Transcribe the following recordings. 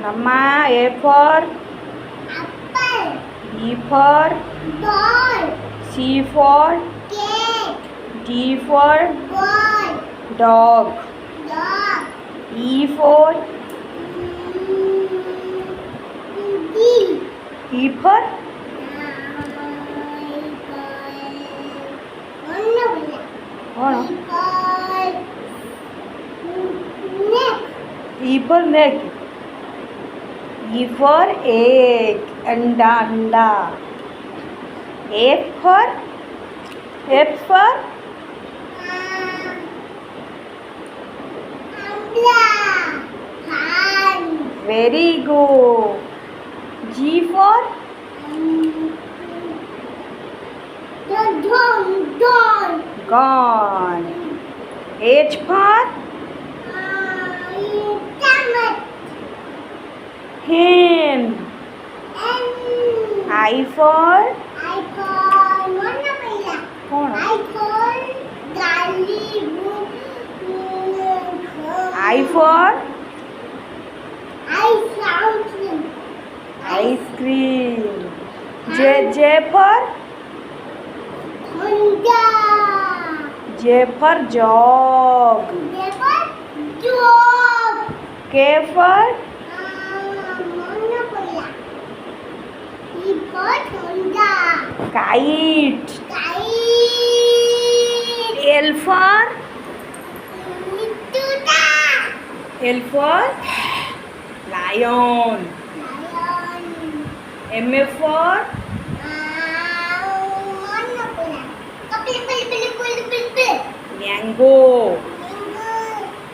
Mama, A for apple, B for ball, C for cat, D for ball, dog, dog, E for D, E for कौन E for neck, E for egg, अंडा अंडा, F for very good, G for gone, H for hen, I for कौन I for ice cream, J for jog, K for kite, L for lion, M for mango,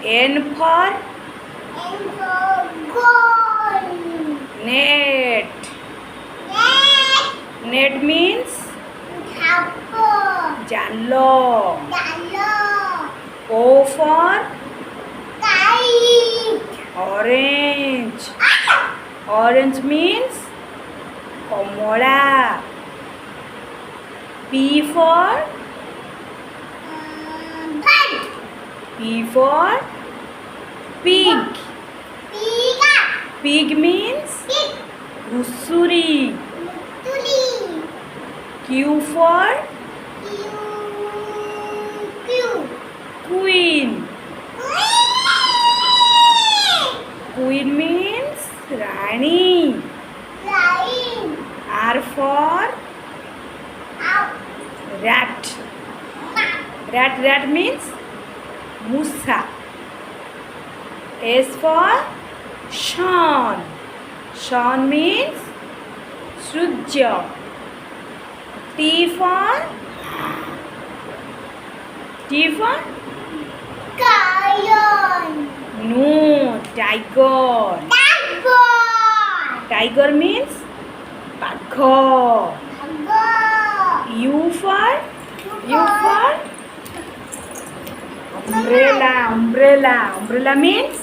N for net, net means jallo, O for orange, orange means komola, P for pig, pig means ghusuri, Q for queen, queen means rani, R for rat, rat means musa, S for Sean means Surya, T for no, tiger means bagho, U for umbrella means